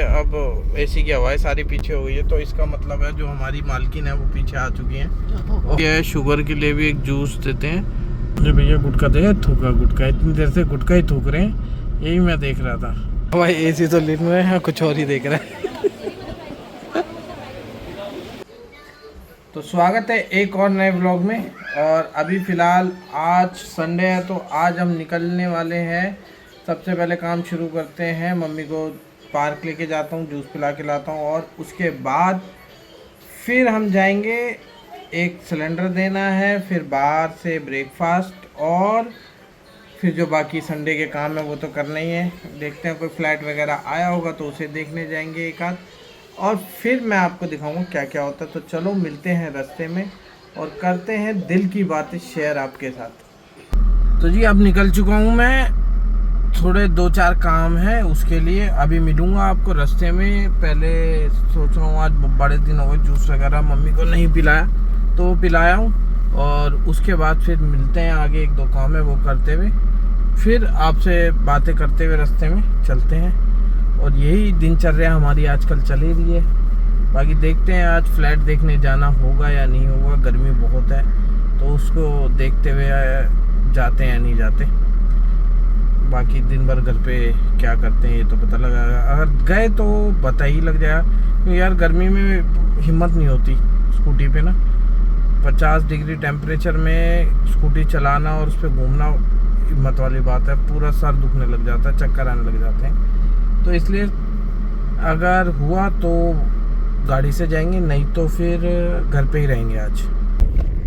अब एसी की हवाएं सारी पीछे हो गई है, तो इसका मतलब है जो हमारी मालकिन है वो पीछे आ चुकी हैं। ये शुगर के लिए भी एक जूस देते हैं। मुझे भैया गुटखा दे, थूका गुटखा, इतनी देर से गुटखा ही थूक रहे हैं, यही मैं देख रहा था। भाई एसी तो लिन में है, कुछ और ही देख रहा है। तो स्वागत है एक और नए ब्लॉग में। और अभी फ़िलहाल आज संडे है, तो आज हम निकलने वाले हैं। सबसे पहले काम शुरू करते हैं, मम्मी को पार्क लेके जाता हूँ, जूस पिला के लाता हूँ, और उसके बाद फिर हम जाएंगे, एक सिलेंडर देना है, फिर बाहर से ब्रेकफास्ट, और फिर जो बाकी संडे के काम है वो तो करना ही है। देखते हैं कोई फ्लैट वगैरह आया होगा तो उसे देखने जाएंगे एक आध, और फिर मैं आपको दिखाऊंगा क्या क्या होता है। तो चलो मिलते हैं रास्ते में और करते हैं दिल की बातें शेयर आपके साथ। तो जी अब निकल चुका हूँ मैं, थोड़े 2-4 काम है उसके लिए, अभी मिलूँगा आपको रास्ते में। पहले सोच रहा हूँ, आज बड़े दिन हो गए जूस वगैरह मम्मी को नहीं पिलाया, तो वो पिलाया हूँ, और उसके बाद फिर मिलते हैं। आगे 1-2 काम है वो करते हुए फिर आपसे बातें करते हुए रास्ते में चलते हैं। और यही दिनचर्या हमारी आजकल चल ही रही है। बाकी देखते हैं आज फ्लैट देखने जाना होगा या नहीं होगा, गर्मी बहुत है, तो उसको देखते हुए जाते हैं या नहीं जाते। बाकी दिन भर घर पे क्या करते हैं ये तो पता लगा, अगर गए तो पता ही लग जाएगा, क्योंकि यार गर्मी में हिम्मत नहीं होती स्कूटी पे ना। 50 डिग्री टेम्परेचर में स्कूटी चलाना और उस पर घूमना हिम्मत वाली बात है, पूरा सर दुखने लग जाता है, चक्कर आने लग जाते हैं। तो इसलिए अगर हुआ तो गाड़ी से जाएंगे, नहीं तो फिर घर पे ही रहेंगे आज।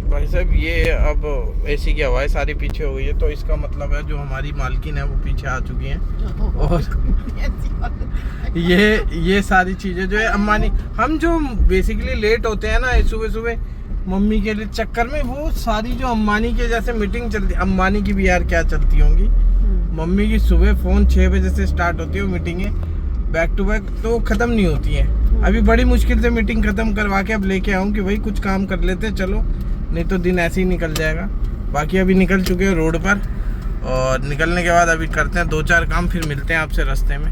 भाई साहब ये अब एसी की हवाएं सारी पीछे हो गई है, तो इसका मतलब है जो हमारी मालकिन है वो पीछे आ चुकी हैं। और ये सारी चीज़ें जो है अम्बानी, हम जो बेसिकली लेट होते हैं ना सुबह सुबह मम्मी के लिए चक्कर में, वो सारी जो अम्बानी के जैसे मीटिंग चलती, अम्बानी की भी यार क्या चलती होंगी। मम्मी की सुबह फ़ोन 6 बजे से स्टार्ट होती है वो मीटिंगें, बैक टू बैक, तो ख़त्म नहीं होती हैं। अभी बड़ी मुश्किल से मीटिंग ख़त्म करवा के अब लेके आऊँ कि भाई कुछ काम कर लेते चलो, नहीं तो दिन ऐसे ही निकल जाएगा। बाकी अभी निकल चुके हैं रोड पर, और निकलने के बाद अभी करते हैं 2-4 काम, फिर मिलते हैं आपसे रास्ते में।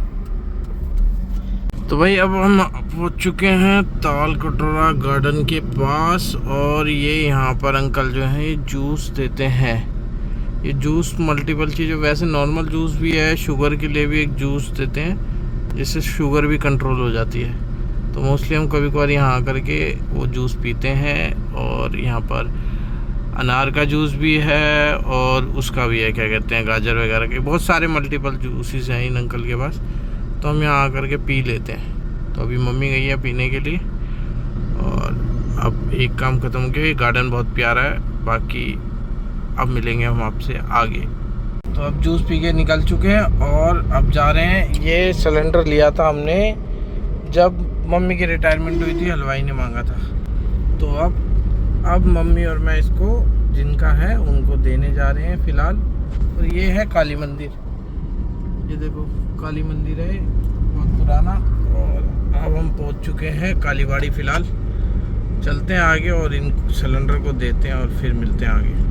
तो भाई अब हम पहुँच चुके हैं ताल कटोरा गार्डन के पास, और ये यहाँ पर अंकल जो है जूस देते हैं। ये जूस मल्टीपल चीज़ें, वैसे नॉर्मल जूस भी है, शुगर के लिए भी एक जूस देते हैं जिससे शुगर भी कंट्रोल हो जाती है। तो मोस्टली हम कभी कभार यहाँ आकर के वो जूस पीते हैं। और यहाँ पर अनार का जूस भी है, और उसका भी है, क्या कहते हैं, गाजर वगैरह के, बहुत सारे मल्टीपल जूसेस हैं इन अंकल के पास, तो हम यहाँ आकर के पी लेते हैं। तो अभी मम्मी गई है पीने के लिए, और अब एक काम ख़त्म हो गया। ये गार्डन बहुत प्यारा है, बाकी अब मिलेंगे हम आपसे आगे। तो अब जूस पी के निकल चुके हैं और अब जा रहे हैं। ये सिलेंडर लिया था हमने जब मम्मी की रिटायरमेंट हुई थी, हलवाई ने मांगा था, तो अब मम्मी और मैं इसको जिनका है उनको देने जा रहे हैं फ़िलहाल। और ये है काली मंदिर, ये देखो काली मंदिर है बहुत पुराना। और अब हम पहुंच चुके हैं कालीबाड़ी। फ़िलहाल चलते हैं आगे और इन सिलेंडर को देते हैं और फिर मिलते हैं आगे।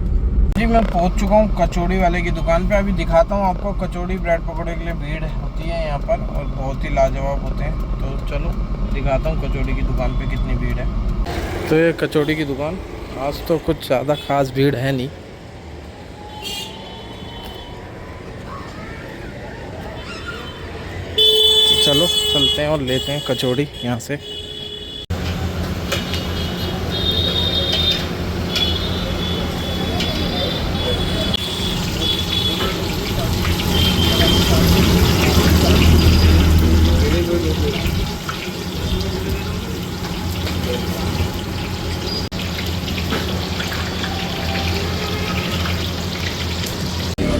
जी मैं पहुंच चुका हूं कचौड़ी वाले की दुकान पे। अभी दिखाता हूं आपको, कचौड़ी ब्रेड पकौड़े के लिए भीड़ होती है यहाँ पर, और बहुत ही लाजवाब होते हैं। तो चलो दिखाता हूं कचौड़ी की दुकान पे कितनी भीड़ है। तो ये कचौड़ी की दुकान, आज तो कुछ ज़्यादा खास भीड़ है नहीं। चलो चलते हैं और लेते हैं कचौड़ी यहाँ से।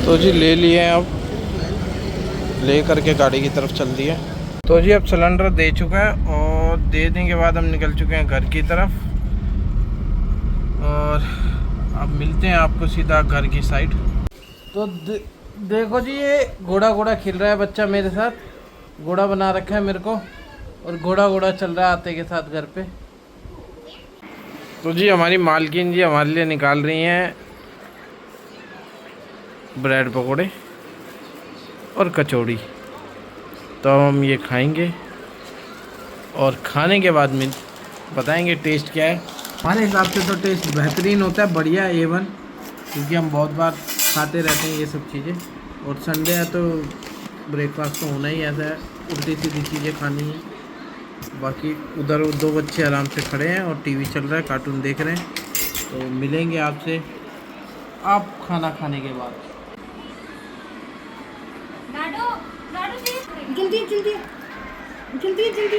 तो जी ले लिए हैं, अब ले करके गाड़ी की तरफ चल दिए। तो जी अब सिलेंडर दे चुका है, और देने के बाद हम निकल चुके हैं घर की तरफ, और अब मिलते हैं आपको सीधा घर की साइड। तो देखो जी ये घोड़ा खेल रहा है बच्चा मेरे साथ, घोड़ा बना रखा है मेरे को, और घोड़ा चल रहा है आते के साथ घर पे। तो जी हमारी मालकिन जी हमारे लिए निकाल रही हैं ब्रेड पकोड़े और कचौड़ी, तो हम ये खाएंगे और खाने के बाद में बताएंगे टेस्ट क्या है। हमारे हिसाब से तो टेस्ट बेहतरीन होता है, बढ़िया A1, क्योंकि हम बहुत बार खाते रहते हैं ये सब चीज़ें। और संडे है तो ब्रेकफास्ट तो होना ही ऐसा है, उल्टी सीधी चीज़ें खानी है। बाकी उधर 2 बच्चे आराम से खड़े हैं और टीवी चल रहा है, कार्टून देख रहे हैं। तो मिलेंगे आपसे आप खाना खाने के बाद। जल्दी जल्दी जल्दी जल्दी।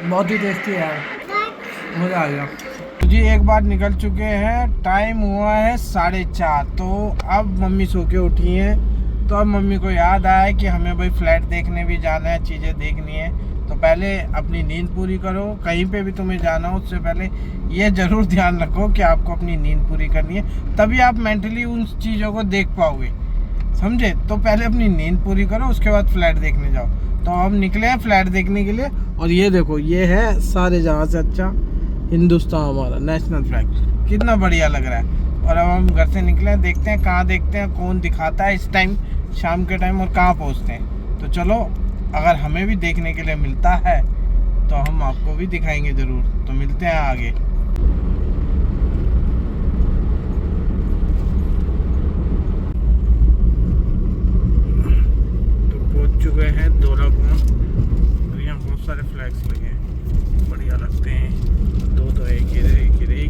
बहुत ही टेस्टी है यार, मज़ा आ गया जी। एक बार निकल चुके हैं, टाइम हुआ है 4:30। तो अब मम्मी सो के उठी हैं, तो अब मम्मी को याद आया कि हमें भाई फ्लैट देखने भी जाना है, चीज़ें देखनी है। तो पहले अपनी नींद पूरी करो, कहीं पे भी तुम्हें जाना हो उससे पहले ये ज़रूर ध्यान रखो कि आपको अपनी नींद पूरी करनी है, तभी आप मेंटली उन चीज़ों को देख पाओगे, समझे। तो पहले अपनी नींद पूरी करो, उसके बाद फ्लैट देखने जाओ। तो हम निकले हैं फ्लैट देखने के लिए। और ये देखो, ये है सारे जहाँ से अच्छा हिंदुस्तान, हमारा नेशनल फ्लैग, कितना बढ़िया लग रहा है। और अब हम घर से निकले हैं, देखते हैं कहाँ देखते हैं, कौन दिखाता है इस टाइम, शाम के टाइम, और कहाँ पहुँचते हैं। तो चलो, अगर हमें भी देखने के लिए मिलता है तो हम आपको भी दिखाएंगे ज़रूर। तो मिलते हैं आगे। चुके हैं धौला कुआं, और यहाँ बहुत सारे फ्लैग्स लगे हैं, बढ़िया लगते हैं। 2 तो एक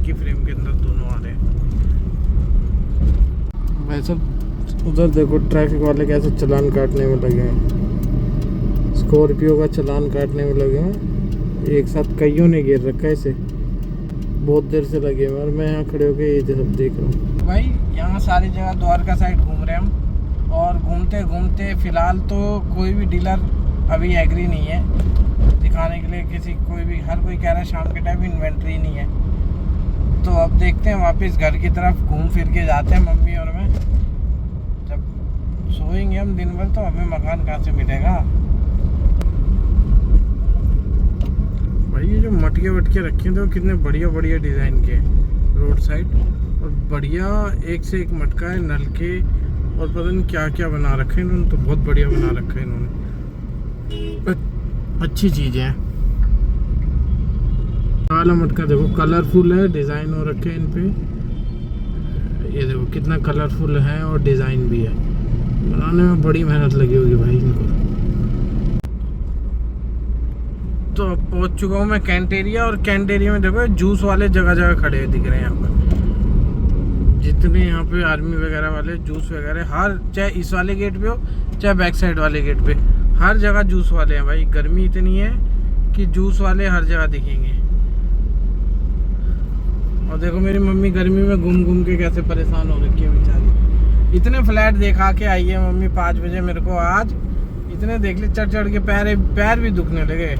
ही फ्रेम के अंदर दोनों आ रहे हैं। वैसे उधर देखो ट्रैफिक वाले कैसे चालान काटने में लगे हैं, स्कॉर्पियो का चालान काटने में लगे हैं। एक साथ कईयों ने घेर रखा है इसे, बहुत देर से लगे हैं। और मैं यहाँ खड़े होकर ये सब देख रहा हूँ भाई। यहाँ सारी जगह द्वारका साइड घूम रहे हैं हम, और घूमते घूमते फ़िलहाल तो कोई भी डीलर अभी एग्री नहीं है दिखाने के लिए किसी, कोई भी, हर कोई कह रहा है शाम के टाइम इन्वेंट्री नहीं है। तो अब देखते हैं, वापस घर की तरफ घूम फिर के जाते हैं मम्मी और मैं। जब सोएंगे हम दिन भर तो हमें मकान कहाँ से मिलेगा भाई। ये जो मटके वटके रखे हैं तो कितने बढ़िया बढ़िया डिज़ाइन के रोड साइड, और बढ़िया एक से एक मटका है, नल के, और पता नहीं क्या क्या बना रखे हैं इन्होंने। तो बहुत बढ़िया बना रखा है इन्होंने, अच्छी चीज़ है। काला मटका देखो, कलरफुल है, डिज़ाइन हो रखे हैं इन पे। ये देखो कितना कलरफुल है, और डिज़ाइन भी है। बनाने में बड़ी मेहनत लगी होगी भाई इनको। तो अब पहुँच चुका हूँ मैं कैंटेरिया, और कैंटेरिया में देखो जूस वाले जगह जगह खड़े दिख रहे हैं यहाँ पर। जितने यहाँ पे आर्मी वगैरह वाले जूस वगैरह, हर, चाहे इस वाले गेट पे हो चाहे बैक साइड वाले गेट पे, हर जगह जूस वाले हैं भाई। गर्मी इतनी है कि जूस वाले हर जगह दिखेंगे। और देखो मेरी मम्मी गर्मी में घूम घूम के कैसे परेशान हो रखी है बेचारी। इतने फ्लैट देखा के आई है मम्मी 5 बजे मेरे को आज, इतने देख ले, चढ़ चढ़ के पैर भी दुखने लगे।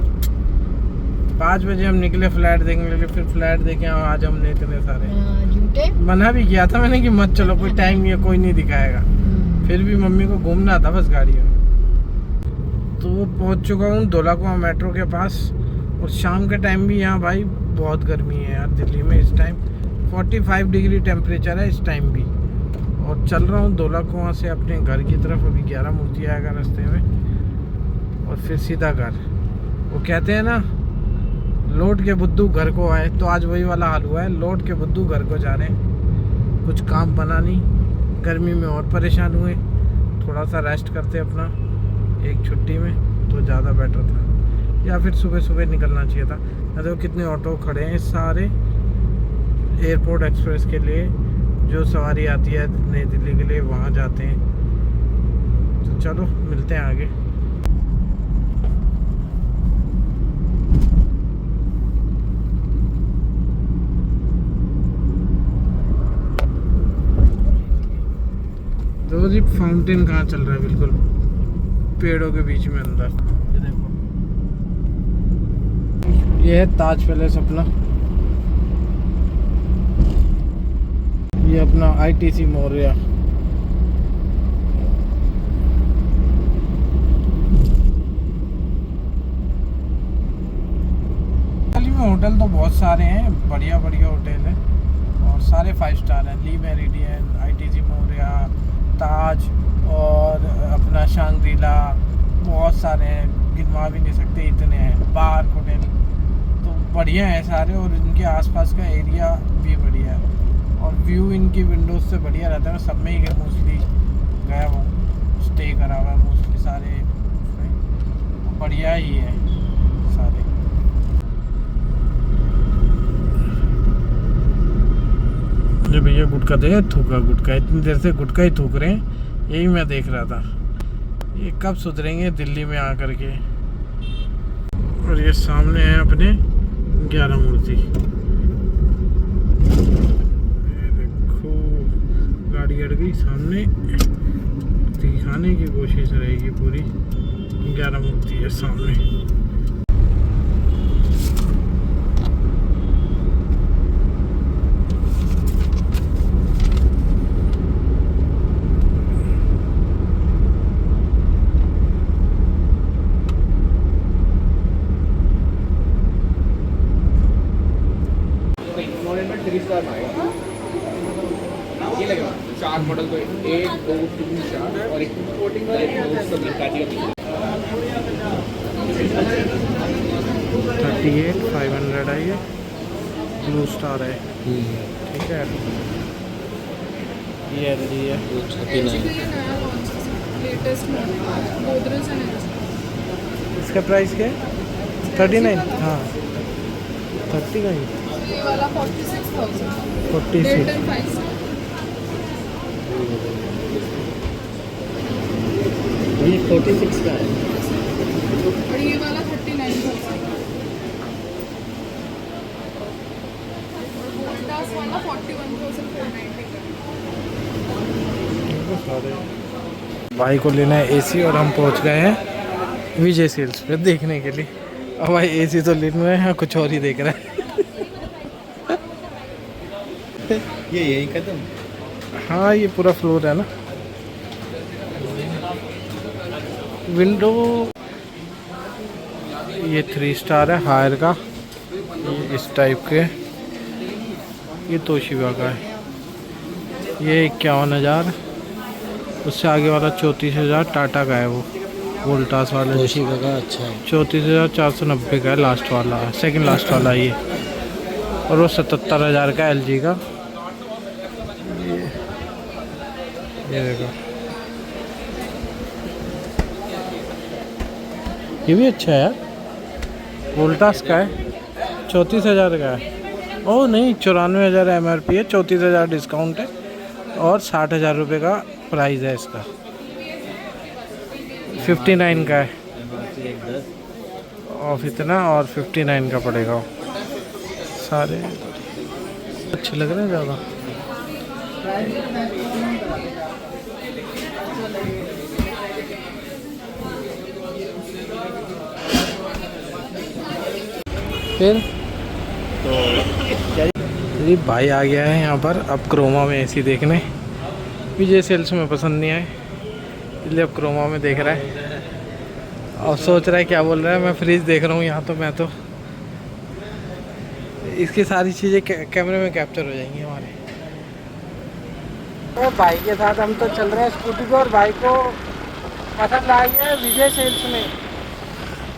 5 बजे हम निकले फ्लैट देखने के लिए, फिर फ्लैट देखे आज हमने इतने सारे। मना भी किया था मैंने कि मत चलो, कोई टाइम नहीं है, कोई नहीं दिखाएगा। फिर भी मम्मी को घूमना था बस गाड़ी में। तो पहुंच चुका हूँ धौला कुआं मेट्रो के पास। और शाम के टाइम भी यहाँ भाई बहुत गर्मी है यार, दिल्ली में इस टाइम 45 डिग्री टेम्परेचर है इस टाइम भी। और चल रहा हूँ धौला कुआं से अपने घर की तरफ। अभी 11 मूर्ति आएगा रास्ते में, और फिर सीधा घर। वो कहते हैं ना, लौट के बुद्धू घर को आए, तो आज वही वाला हाल हुआ है, लौट के बुद्धू घर को जा रहे हैं। कुछ काम बना नहीं, गर्मी में और परेशान हुए, थोड़ा सा रेस्ट करते अपना एक छुट्टी में तो ज़्यादा बेटर था, या फिर सुबह सुबह निकलना चाहिए था। देखो कितने ऑटो खड़े हैं सारे एयरपोर्ट एक्सप्रेस के लिए, जो सवारी आती है नई दिल्ली के लिए, वहाँ जाते हैं। तो चलो मिलते हैं आगे। तो जी फाउंटेन कहाँ चल रहा है, बिल्कुल पेड़ों के बीच में अंदर। ये देखो, ये है ताज पैलेस अपना, ये अपना ITC मौर्या। दिल्ली में होटल तो बहुत सारे हैं, बढ़िया बढ़िया होटल है, और सारे 5 स्टार हैं। ली मेरिडियन, ITC मौर्या, ताज, और अपना शांग्रीला, बहुत सारे हैं, गिनवा भी नहीं सकते, इतने हैं। पार्क होटल तो बढ़िया है सारे, और इनके आसपास का एरिया भी बढ़िया है, और व्यू इनकी विंडोज से बढ़िया रहता है। मैं सब में ही गया, मोस्टली गया हूँ, स्टे करा हुआ है मोस्टली सारे, तो बढ़िया ही है सारे। अरे भैया गुटखा दे, थूका गुटखा, इतनी देर से गुटखा ही थूक रहे हैं, यही मैं देख रहा था। ये कब सुधरेंगे दिल्ली में आकर के। और ये सामने है अपने 11 मूर्ति, देखो गाड़ी अड़ गई सामने, दिखाने की कोशिश रहेगी पूरी। 11 मूर्ति है सामने। ये लगेगा 4 मॉडल तो 1 2 3 4 और एक कोटिंग का एक सब लगा दिया। 38,500 है ये, ब्लू स्टार है, ठीक है। ये LG है, लेटेस्ट मॉडल गोदरेज है। इसका प्राइस क्या है? 39, हाँ 39, ये वाला 46,000 46। डेल्टन 5 स्टार। ये 46 का है और ये वाला 39,000 और वोल्टास वाला 41,490 का। भाई को लेना है AC, और हम पहुंच गए हैं विजय सेल्स पे देखने के लिए। अब भाई AC तो लेना है, कुछ और ही देख रहा है। ये यही कदम। हाँ ये पूरा फ्लोर है ना। विंडो ये 3 स्टार है हायर का, ये इस टाइप के। ये तोशिबा का है, ये 51,000। उससे आगे वाला 34,000 टाटा का है, वो वोल्टास वाला तोशिबा का। अच्छा है। 34,490 का है लास्ट वाला, सेकंड लास्ट वाला ये। और वो 77,000 का LG का। ये देखो, ये भी अच्छा है यार, वोल्टास का है, 34,000 का है। ओह नहीं, 94,000 MRP है, 34,000 डिस्काउंट है, और 60,000 रुपये का प्राइस है इसका। 59 का है ऑफ इतना, और 59 का पड़ेगा वो। सारे अच्छे लग रहे हैं ज़्यादा। फिर तो भाई आ गया है यहाँ पर अब क्रोमा में AC देखने। विजय सेल्स में पसंद नहीं आए, इसलिए अब क्रोमा में देख रहा है, और सोच रहा है क्या बोल रहा है। मैं फ्रिज देख रहा हूँ यहाँ, तो मैं तो इसकी सारी चीज़ें कैमरे में कैप्चर हो जाएंगी हमारे। तो भाई के साथ हम तो चल रहे हैं स्कूटी पे, और भाई को पसंद आ गया है विजय सेल्स में।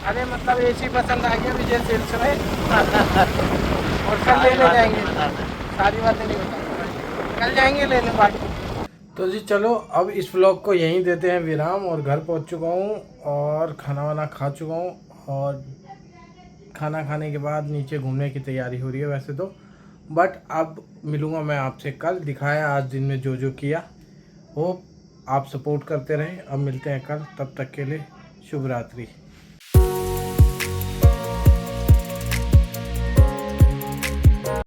अरे मतलब AC पसंद आ गया विजय सेल्स में। और कल लेने जाएंगे, सारी बातें नहीं बताऊंगा, कल जाएंगे लेने बाकी। तो जी चलो अब इस व्लॉग को यहीं देते हैं विराम, और घर पहुंच चुका हूं, और खाना वाना खा चुका हूं, और खाना खाने के बाद नीचे घूमने की तैयारी हो रही है वैसे तो। बट अब मिलूँगा मैं आपसे कल, दिखाया आज दिन में जो जो किया। होप आप सपोर्ट करते रहें। अब मिलते हैं कल, तब तक के लिए शुभ रात्रि।